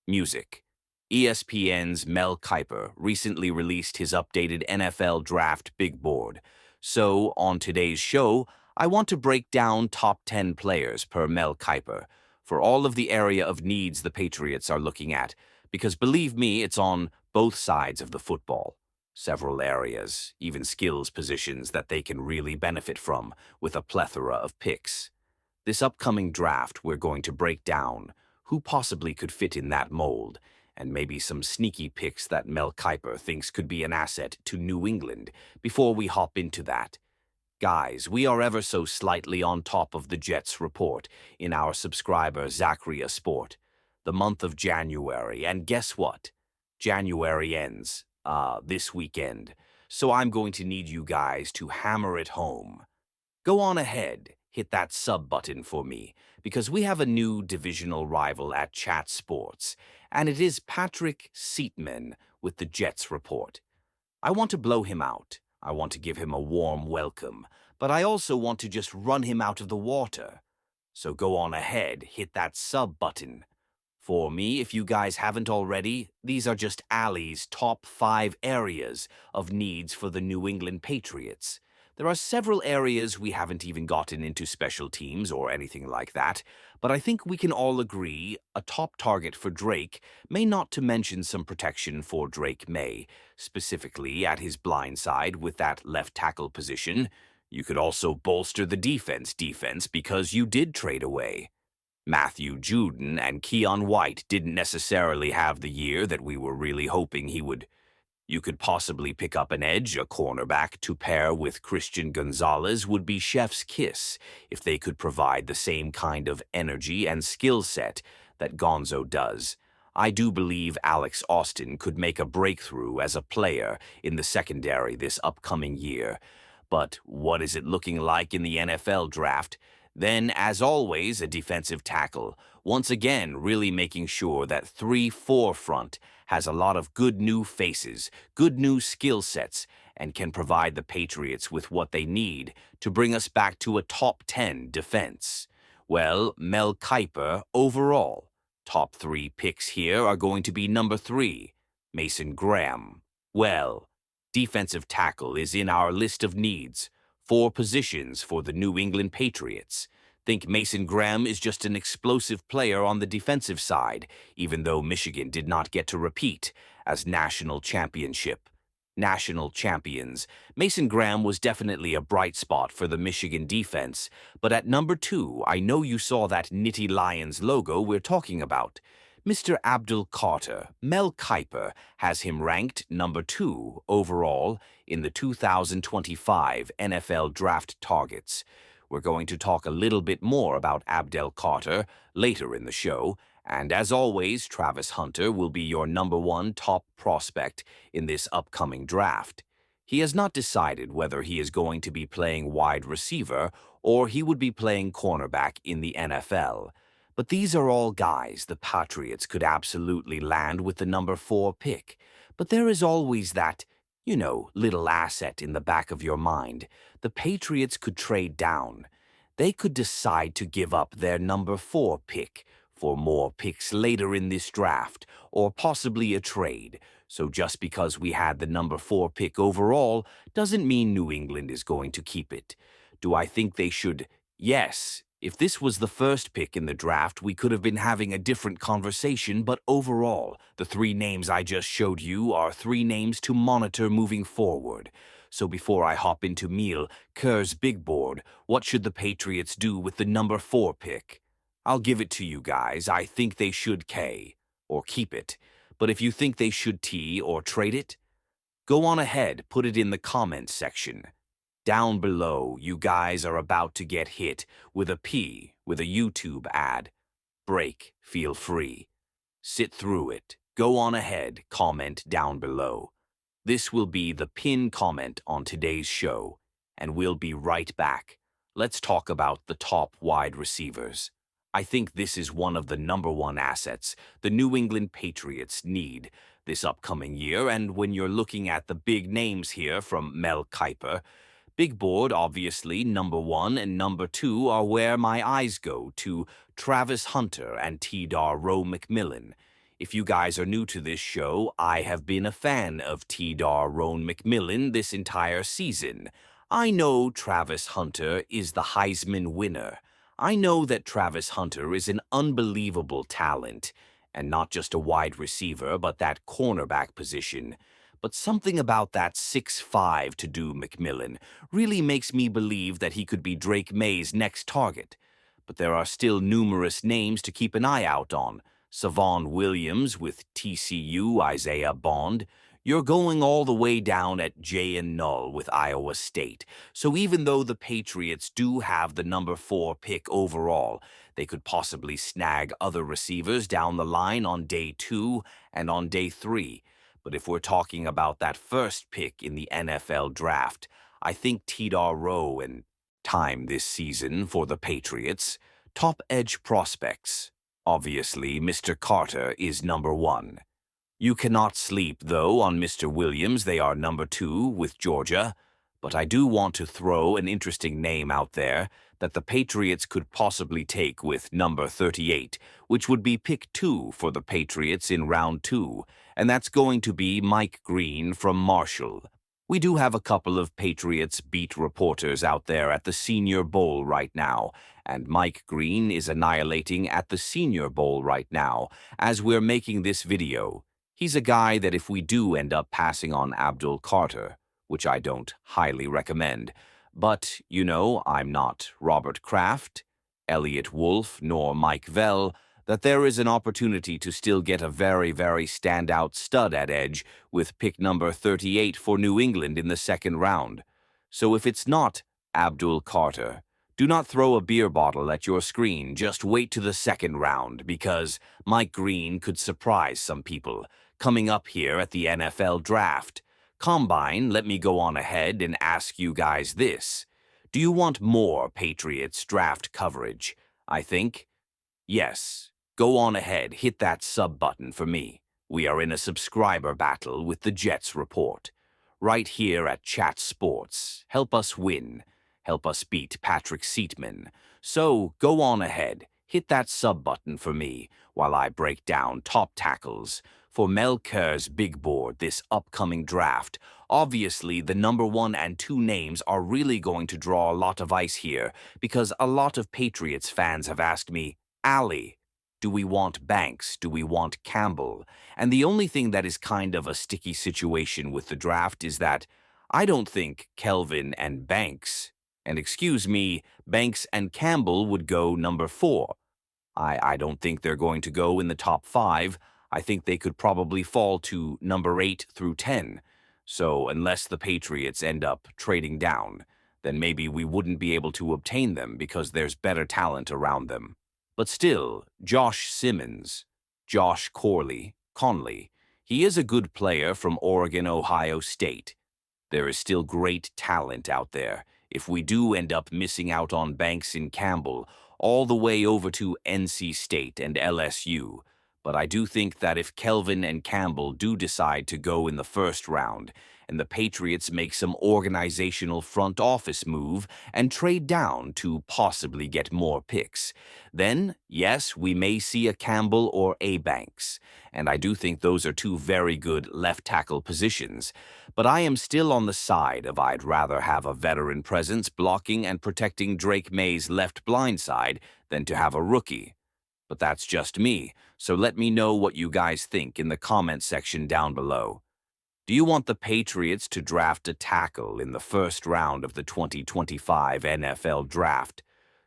Music. ESPN's Mel Kiper recently released his updated NFL Draft Big Board. So, on today's show, I want to break down top 10 players per Mel Kiper for all of the area of needs the Patriots are looking at, because believe me, it's on both sides of the football. Several areas, even skills positions that they can really benefit from with a plethora of picks. This upcoming draft, we're going to break down who possibly could fit in that mold, and maybe some sneaky picks that Mel Kiper thinks could be an asset to New England before we hop into that. Guys, we are ever so slightly on top of the Jets report in our subscriber Ezeiruaku Sport. The month of January, and guess what? January ends, this weekend. So I'm going to need you guys to hammer it home. Go on ahead, hit that sub button for me, because we have a new divisional rival at Chat Sports, and it is Patrick Seatman with the Jets report. I want to blow him out. I want to give him a warm welcome, but I also want to just run him out of the water. So go on ahead, hit that sub button. For me, if you guys haven't already, these are just Allie's top 5 areas of needs for the New England Patriots. There are several areas we haven't even gotten into special teams or anything like that, but I think we can all agree a top target for Drake, may not to mention some protection for Drake May, specifically at his blind side with that left tackle position. You could also bolster the defense because you did trade away. Matthew Judon and Keon White didn't necessarily have the year that we were really hoping he would. You could possibly pick up an edge, a cornerback, to pair with Christian Gonzalez would be chef's kiss if they could provide the same kind of energy and skill set that Gonzo does. I do believe Alex Austin could make a breakthrough as a player in the secondary this upcoming year. But what is it looking like in the NFL draft? Then, as always, a defensive tackle, once again really making sure that 3-4 front has a lot of good new faces, good new skill sets, and can provide the Patriots with what they need to bring us back to a top 10 defense. Well, Mel Kiper overall. Top 3 picks here are going to be number 3, Mason Graham. Well, defensive tackle is in our list of needs. 4 positions for the New England Patriots. Think Mason Graham is just an explosive player on the defensive side, even though Michigan did not get to repeat as national champions. Mason Graham was definitely a bright spot for the Michigan defense, but at number 2, I know you saw that Nittany Lions logo we're talking about. Mr. Abdul Carter, Mel Kiper, has him ranked number 2 overall in the 2025 NFL Draft Targets. We're going to talk a little bit more about Abdul Carter later in the show, and as always, Travis Hunter will be your number 1 top prospect in this upcoming draft. He has not decided whether he is going to be playing wide receiver or he would be playing cornerback in the NFL. But these are all guys the Patriots could absolutely land with the number 4 pick. But there is always that, little asset in the back of your mind. The Patriots could trade down. They could decide to give up their number 4 pick for more picks later in this draft, or possibly a trade. So just because we had the number 4 pick overall doesn't mean New England is going to keep it. Do I think they should? Yes. If this was the first pick in the draft, we could have been having a different conversation, but overall, the 3 names I just showed you are 3 names to monitor moving forward. So before I hop into Mel Kiper's big board, what should the Patriots do with the number 4 pick? I'll give it to you guys. I think they should K, or keep it. But if you think they should T or trade it, go on ahead, put it in the comments section. Down below, you guys are about to get hit with a P with a YouTube ad. Break, feel free. Sit through it. Go on ahead, comment down below. This will be the pin comment on today's show, and we'll be right back. Let's talk about the top wide receivers. I think this is one of the number 1 assets the New England Patriots need this upcoming year, and when you're looking at the big names here from Mel Kiper, big board, obviously, number 1 and number 2 are where my eyes go to Travis Hunter and Tetairoa McMillan. If you guys are new to this show, I have been a fan of Tetairoa McMillan this entire season. I know Travis Hunter is the Heisman winner. I know that Travis Hunter is an unbelievable talent, and not just a wide receiver, but that cornerback position. But something about that 6'5" to do McMillan really makes me believe that he could be Drake May's next target. But there are still numerous names to keep an eye out on. Savon Williams with TCU, Isaiah Bond. You're going all the way down at J and Null with Iowa State. So even though the Patriots do have the number 4 pick overall, they could possibly snag other receivers down the line on day 2 and on day 3. But if we're talking about that first pick in the NFL draft, I think Tetairoa and time this season for the Patriots, top edge prospects. Obviously, Mr. Carter is number 1. You cannot sleep, though, on Mr. Williams. They are number 2 with Georgia. But I do want to throw an interesting name out there that the Patriots could possibly take with number 38, which would be pick 2 for the Patriots in round 2, and that's going to be Mike Green from Marshall. We do have a couple of Patriots beat reporters out there at the Senior Bowl right now, and Mike Green is annihilating at the Senior Bowl right now as we're making this video. He's a guy that if we do end up passing on Abdul Carter, which I don't highly recommend, but, you know, I'm not Robert Kraft, Eliot Wolf, nor Mike Vrabel, that there is an opportunity to still get a very, very standout stud at edge with pick number 38 for New England in the second round. So if it's not Abdul Carter, do not throw a beer bottle at your screen. Just wait to the second round, because Mike Green could surprise some people coming up here at the NFL Draft. Combine, let me go on ahead and ask you guys this. Do you want more Patriots draft coverage? I think yes. Go on ahead, hit that sub button for me. We are in a subscriber battle with the Jets Report. Right here at Chat Sports. Help us win. Help us beat Patrick Seatman. So go on ahead, hit that sub button for me while I break down top tackles for Mel Kiper's big board this upcoming draft. Obviously, the number 1 and 2 names are really going to draw a lot of ice here because a lot of Patriots fans have asked me, Allie, do we want Banks? Do we want Campbell? And the only thing that is kind of a sticky situation with the draft is that I don't think Kelvin and Banks, and excuse me, Banks and Campbell would go number 4. I don't think they're going to go in the top 5. I think they could probably fall to number 8 through 10. So unless the Patriots end up trading down, then maybe we wouldn't be able to obtain them because there's better talent around them. But still, Josh Conley, he is a good player from Oregon, Ohio State. There is still great talent out there. If we do end up missing out on Banks and Campbell, all the way over to NC State and LSU. But I do think that if Kelvin and Campbell do decide to go in the first round, and the Patriots make some organizational front office move and trade down to possibly get more picks, then, yes, we may see a Campbell or a Banks. And I do think those are 2 very good left tackle positions. But I am still on the side of I'd rather have a veteran presence blocking and protecting Drake May's left blind side than to have a rookie. But that's just me, so let me know what you guys think in the comment section down below. Do you want the Patriots to draft a tackle in the first round of the 2025 NFL Draft?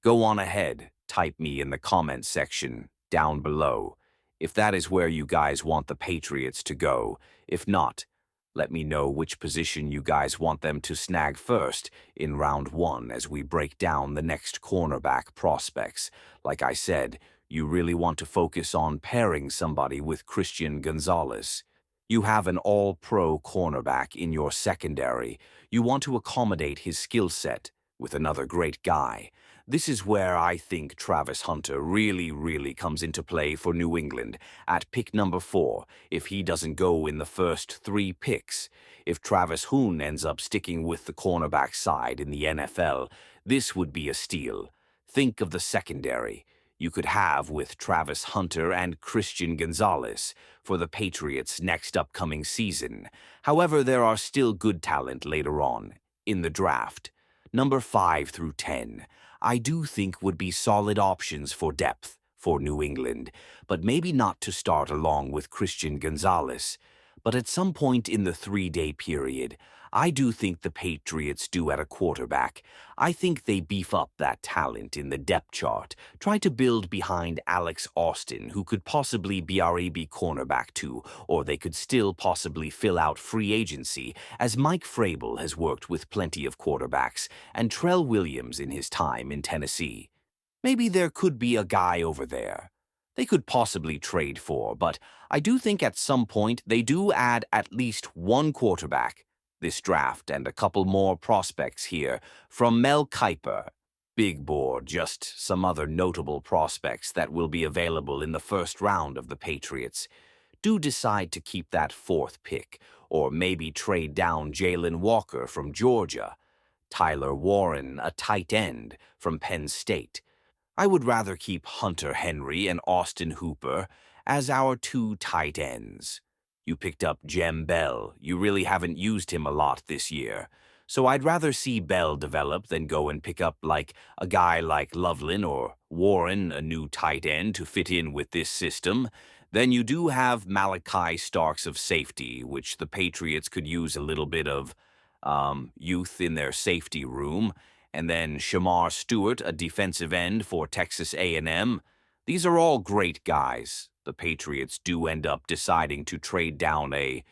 Go on ahead, type me in the comment section down below if that is where you guys want the Patriots to go. If not, let me know which position you guys want them to snag first in round 1 as we break down the next cornerback prospects. Like I said, you really want to focus on pairing somebody with Christian Gonzalez. You have an all-pro cornerback in your secondary. You want to accommodate his skill set with another great guy. This is where I think Travis Hunter really comes into play for New England at pick number 4 if he doesn't go in the first 3 picks. If Travis Hoon ends up sticking with the cornerback side in the NFL, this would be a steal. Think of the secondary. you could have with Travis Hunter and Christian Gonzalez for the Patriots' next upcoming season. However, there are still good talent later on in the draft. Number 5 through 10, I do think would be solid options for depth for New England, but maybe not to start along with Christian Gonzalez. But at some point in the 3-day period, I do think the Patriots do at a quarterback. I think they beef up that talent in the depth chart, try to build behind Alex Austin, who could possibly be our AB cornerback too, or they could still possibly fill out free agency, as Mike Vrabel has worked with plenty of quarterbacks, and Trell Williams in his time in Tennessee. Maybe there could be a guy over there they could possibly trade for, but I do think at some point they do add at least one quarterback this draft and a couple more prospects here from Mel Kiper. Big board, just some other notable prospects that will be available in the first round of the Patriots. Do decide to keep that 4th pick, or maybe trade down Jalen Walker from Georgia, Tyler Warren, a tight end from Penn State. I would rather keep Hunter Henry and Austin Hooper as our 2 tight ends. You picked up Jem Bell. You really haven't used him a lot this year. So I'd rather see Bell develop than go and pick up like a guy like Loveland or Warren, a new tight end to fit in with this system. Then you do have Malachi Starks of safety, which the Patriots could use a little bit of youth in their safety room. And then Shamar Stewart, a defensive end for Texas A&M. These are all great guys. The Patriots do end up deciding to trade down a